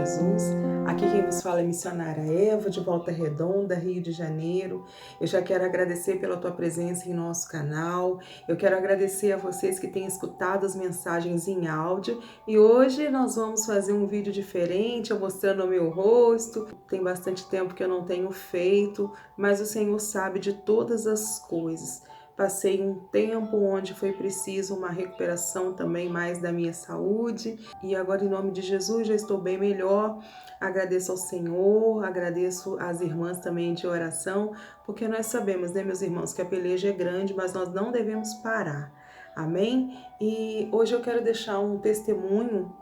Jesus. Aqui quem vos fala é missionária Eva, de Volta Redonda, Rio de Janeiro. Eu já quero agradecer pela tua presença em nosso canal. Eu quero agradecer a vocês que têm escutado as mensagens em áudio. E hoje nós vamos fazer um vídeo diferente, eu mostrando o meu rosto. Tem bastante tempo que eu não tenho feito, mas o Senhor sabe de todas as coisas. Passei um tempo onde foi preciso uma recuperação também mais da minha saúde e agora em nome de Jesus já estou bem melhor. Agradeço ao Senhor, agradeço às irmãs também de oração, porque nós sabemos, né, meus irmãos, que a peleja é grande, mas nós não devemos parar. Amém? E hoje eu quero deixar um testemunho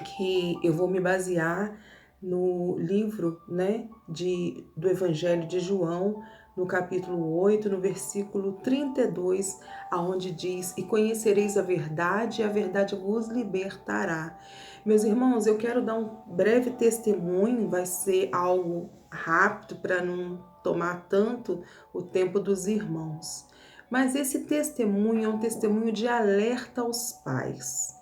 que eu vou me basear no livro, né, do Evangelho de João, no capítulo 8, no versículo 32, aonde diz: "E conhecereis a verdade, e a verdade vos libertará." Meus irmãos, eu quero dar um breve testemunho, vai ser algo rápido para não tomar tanto o tempo dos irmãos. Mas esse testemunho é um testemunho de alerta aos pais.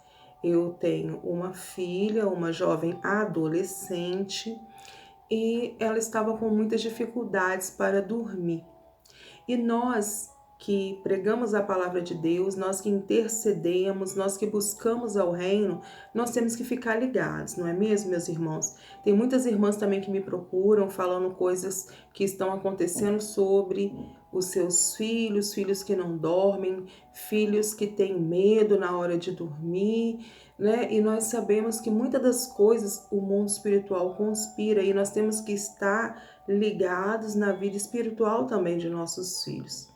Eu tenho uma filha, uma jovem adolescente, e ela estava com muitas dificuldades para dormir. E nós que pregamos a palavra de Deus, nós que intercedemos, nós que buscamos ao reino, nós temos que ficar ligados, não é mesmo, meus irmãos? Tem muitas irmãs também que me procuram falando coisas que estão acontecendo sobre os seus filhos, filhos que não dormem, filhos que têm medo na hora de dormir, né? E nós sabemos que muitas das coisas o mundo espiritual conspira e nós temos que estar ligados na vida espiritual também de nossos filhos.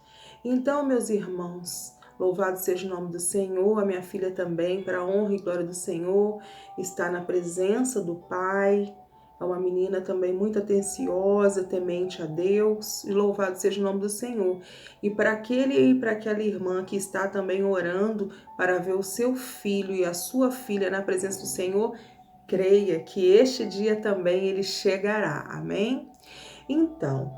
Então, meus irmãos, louvado seja o nome do Senhor, a minha filha também, para a honra e glória do Senhor, está na presença do Pai. É uma menina também muito atenciosa, temente a Deus, e louvado seja o nome do Senhor. E para aquele e para aquela irmã que está também orando para ver o seu filho e a sua filha na presença do Senhor, creia que este dia também ele chegará. Amém? Então,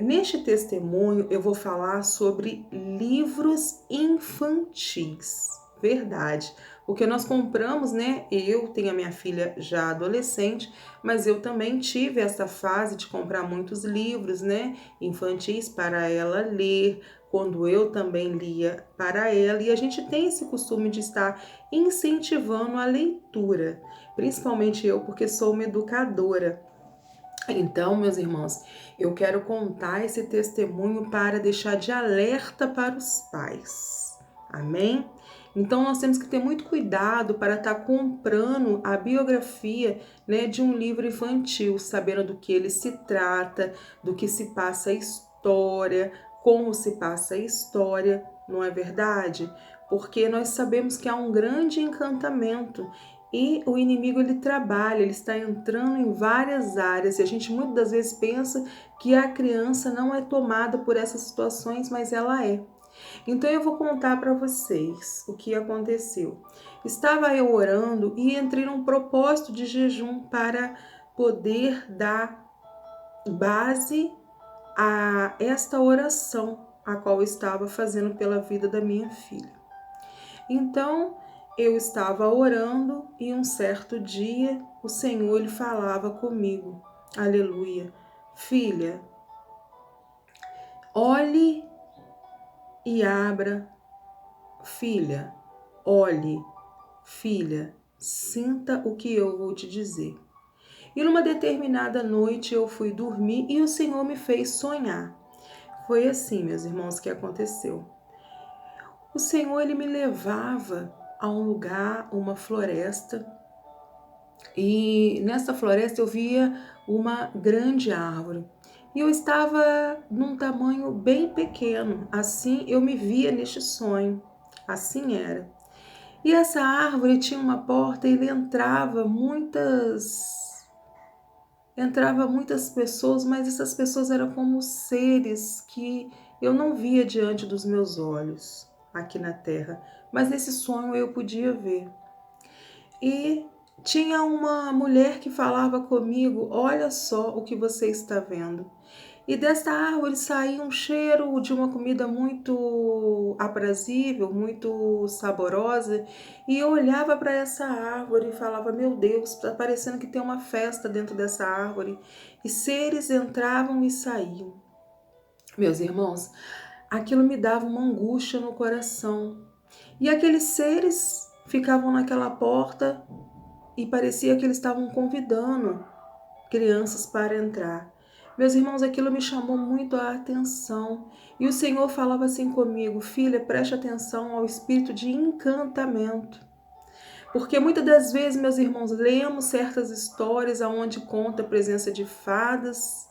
neste testemunho eu vou falar sobre livros infantis. Verdade. Porque nós compramos, né? Eu tenho a minha filha já adolescente, mas eu também tive essa fase de comprar muitos livros, né? Infantis para ela ler, quando eu também lia para ela. E a gente tem esse costume de estar incentivando a leitura, principalmente eu, porque sou uma educadora. Então, meus irmãos, eu quero contar esse testemunho para deixar de alerta para os pais. Amém? Então, nós temos que ter muito cuidado para estar comprando a biografia, né, de um livro infantil, sabendo do que ele se trata, do que se passa a história, como se passa a história, não é verdade? Porque nós sabemos que há um grande encantamento e o inimigo ele trabalha, ele está entrando em várias áreas e a gente muitas das vezes pensa que a criança não é tomada por essas situações, mas ela é. Então eu vou contar para vocês o que aconteceu. Estava eu orando e entrei num propósito de jejum para poder dar base a esta oração a qual eu estava fazendo pela vida da minha filha. Então, eu estava orando e um certo dia o Senhor ele falava comigo. Aleluia. Filha, olhe e abra. Filha, olhe. Filha, sinta o que eu vou te dizer. E numa determinada noite eu fui dormir e o Senhor me fez sonhar. Foi assim, meus irmãos, que aconteceu. O Senhor ele me levava a um lugar, uma floresta, e nessa floresta eu via uma grande árvore. E eu estava num tamanho bem pequeno, assim eu me via neste sonho, assim era. E essa árvore tinha uma porta e ele entrava muitas pessoas, mas essas pessoas eram como seres que eu não via diante dos meus olhos aqui na terra, mas nesse sonho eu podia ver. E tinha uma mulher que falava comigo: olha só o que você está vendo. E desta árvore saía um cheiro de uma comida muito aprazível, muito saborosa, e eu olhava para essa árvore e falava: meu Deus, está parecendo que tem uma festa dentro dessa árvore, e seres entravam e saíam. Meus irmãos, aquilo me dava uma angústia no coração. E aqueles seres ficavam naquela porta e parecia que eles estavam convidando crianças para entrar. Meus irmãos, aquilo me chamou muito a atenção. E o Senhor falava assim comigo: filha, preste atenção ao espírito de encantamento. Porque muitas das vezes, meus irmãos, lemos certas histórias onde conta a presença de fadas.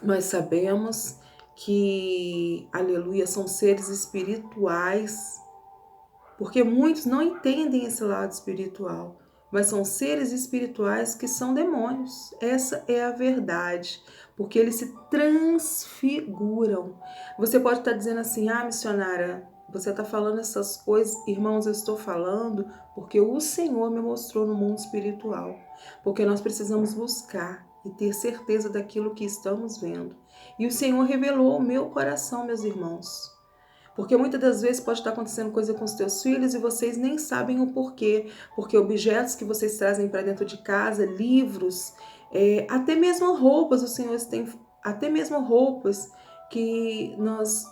Nós sabemos que, aleluia, são seres espirituais, porque muitos não entendem esse lado espiritual, mas são seres espirituais que são demônios. Essa é a verdade, porque eles se transfiguram. Você pode estar dizendo assim: ah, missionária, você está falando essas coisas. Irmãos, eu estou falando porque o Senhor me mostrou no mundo espiritual, porque nós precisamos buscar e ter certeza daquilo que estamos vendo. E o Senhor revelou ao meu coração, meus irmãos. Porque muitas das vezes pode estar acontecendo coisa com os teus filhos e vocês nem sabem o porquê. Porque objetos que vocês trazem para dentro de casa, livros, até mesmo roupas, o Senhor tem até mesmo roupas que nós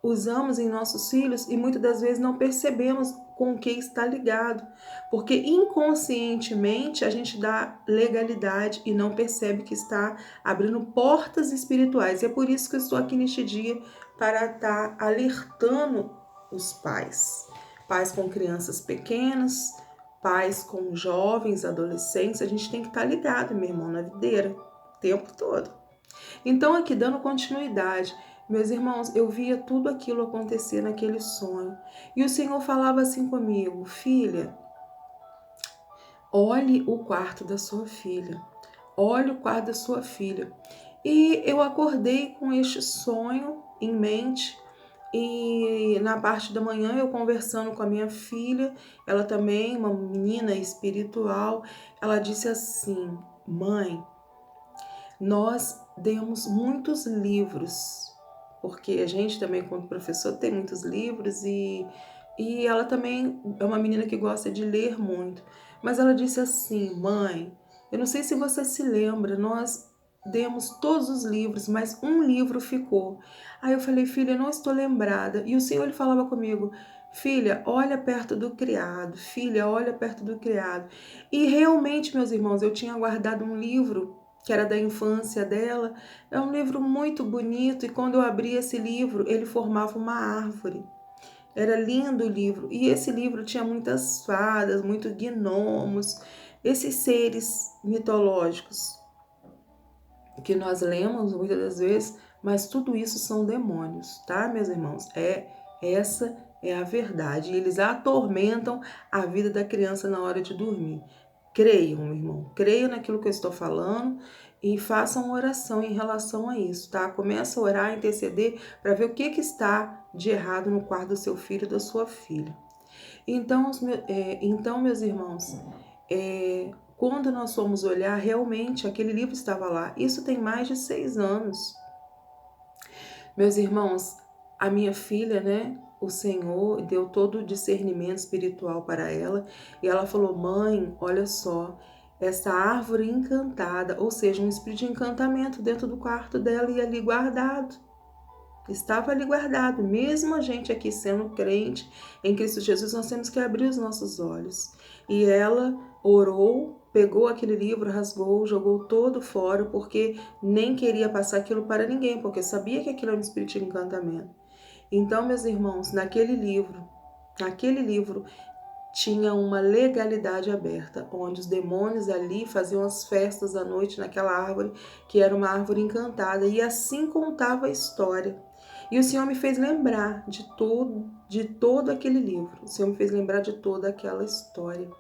usamos em nossos filhos e muitas das vezes não percebemos com o que está ligado, porque inconscientemente a gente dá legalidade e não percebe que está abrindo portas espirituais. E é por isso que eu estou aqui neste dia para estar alertando os pais, pais com crianças pequenas, pais com jovens, adolescentes. A gente tem que estar ligado, meu irmão, na videira o tempo todo. Então, aqui dando continuidade, meus irmãos, eu via tudo aquilo acontecer naquele sonho. E o Senhor falava assim comigo: filha, olhe o quarto da sua filha. Olhe o quarto da sua filha. E eu acordei com este sonho em mente. E na parte da manhã eu conversando com a minha filha, ela também, uma menina espiritual, ela disse assim: mãe, nós demos muitos livros, porque a gente também, como professor, tem muitos livros e ela também é uma menina que gosta de ler muito. Mas ela disse assim: mãe, eu não sei se você se lembra, nós demos todos os livros, mas um livro ficou. Aí eu falei: filha, eu não estou lembrada. E o Senhor ele falava comigo: filha, olha perto do criado, filha, olha perto do criado. E realmente, meus irmãos, eu tinha guardado um livro que era da infância dela. É um livro muito bonito e quando eu abri esse livro, ele formava uma árvore. Era lindo o livro. E esse livro tinha muitas fadas, muitos gnomos, esses seres mitológicos que nós lemos muitas das vezes, mas tudo isso são demônios, tá, meus irmãos? Essa é a verdade. Eles atormentam a vida da criança na hora de dormir. Creiam, meu irmão, creiam naquilo que eu estou falando e façam uma oração em relação a isso, tá? Começa a orar, a interceder para ver o que está de errado no quarto do seu filho e da sua filha. Então, meus irmãos, quando nós fomos olhar, realmente aquele livro estava lá. Isso tem mais de 6 anos. Meus irmãos, a minha filha, né? O Senhor deu todo o discernimento espiritual para ela e ela falou: mãe, olha só, essa árvore encantada, ou seja, um espírito de encantamento dentro do quarto dela e ali guardado. Estava ali guardado. Mesmo a gente aqui sendo crente em Cristo Jesus, nós temos que abrir os nossos olhos. E ela orou, pegou aquele livro, rasgou, jogou todo fora, porque nem queria passar aquilo para ninguém, porque sabia que aquilo era um espírito de encantamento. Então, meus irmãos, naquele livro tinha uma legalidade aberta, onde os demônios ali faziam as festas à noite naquela árvore, que era uma árvore encantada, e assim contava a história. E o Senhor me fez lembrar de todo aquele livro. O Senhor me fez lembrar de toda aquela história.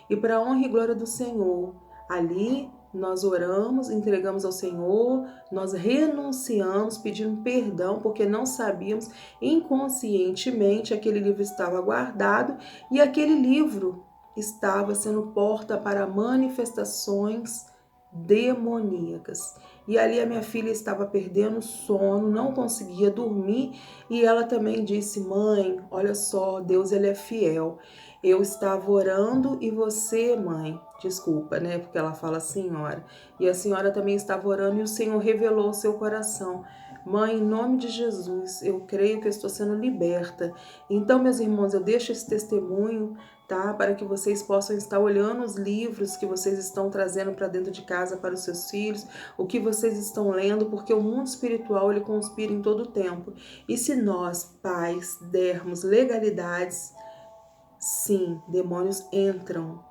E para a honra e glória do Senhor, ali nós oramos, entregamos ao Senhor, nós renunciamos, pedindo perdão, porque não sabíamos, inconscientemente aquele livro estava guardado e aquele livro estava sendo porta para manifestações demoníacas. E ali a minha filha estava perdendo o sono, não conseguia dormir, e ela também disse: mãe, olha só, Deus ele é fiel. Eu estava orando e você, mãe, desculpa, né? Porque ela fala senhora. E a senhora também estava orando e o Senhor revelou o seu coração. Mãe, em nome de Jesus, eu creio que eu estou sendo liberta. Então, meus irmãos, eu deixo esse testemunho, tá? Para que vocês possam estar olhando os livros que vocês estão trazendo para dentro de casa para os seus filhos, o que vocês estão lendo, porque o mundo espiritual ele conspira em todo o tempo. E se nós, pais, dermos legalidades, sim, demônios entram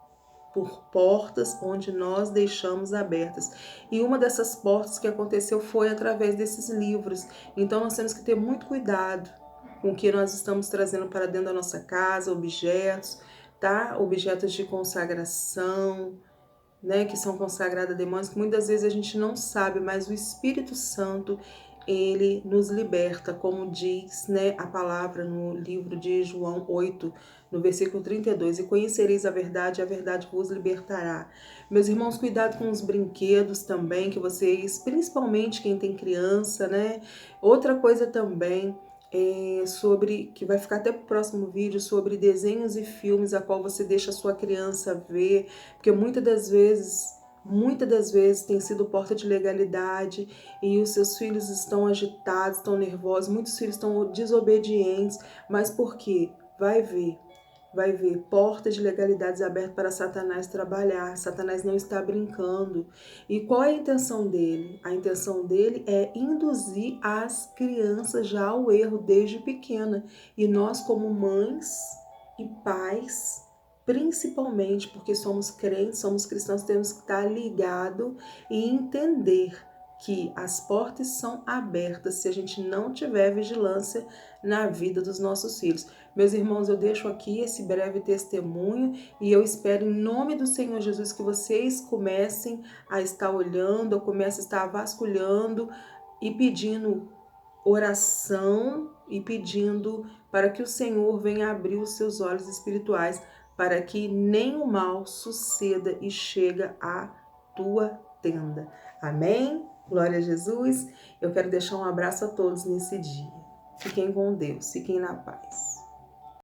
por portas onde nós deixamos abertas. E uma dessas portas que aconteceu foi através desses livros. Então nós temos que ter muito cuidado com o que nós estamos trazendo para dentro da nossa casa, objetos, tá? Objetos de consagração, né, que são consagrados a demônios, que muitas vezes a gente não sabe, mas o Espírito Santo, ele nos liberta, como diz, né, a palavra no livro de João 8, no versículo 32, e conhecereis a verdade vos libertará. Meus irmãos, cuidado com os brinquedos também, que vocês, principalmente quem tem criança, né, outra coisa também, sobre, que vai ficar até para o próximo vídeo, sobre desenhos e filmes a qual você deixa a sua criança ver, porque muitas das vezes tem sido porta de legalidade e os seus filhos estão agitados, estão nervosos, muitos filhos estão desobedientes, mas por quê? Vai ver portas de legalidades abertas para Satanás trabalhar. Satanás não está brincando. E qual é a intenção dele? A intenção dele é induzir as crianças já ao erro desde pequena. E nós, como mães e pais, principalmente porque somos crentes, somos cristãos, temos que estar ligado e entender que as portas são abertas se a gente não tiver vigilância na vida dos nossos filhos. Meus irmãos, eu deixo aqui esse breve testemunho e eu espero em nome do Senhor Jesus que vocês comecem a estar olhando, ou comecem a estar vasculhando e pedindo oração e pedindo para que o Senhor venha abrir os seus olhos espirituais para que nenhum mal suceda e chega à tua tenda. Amém? Glória a Jesus. Eu quero deixar um abraço a todos nesse dia. Fiquem com Deus, fiquem na paz.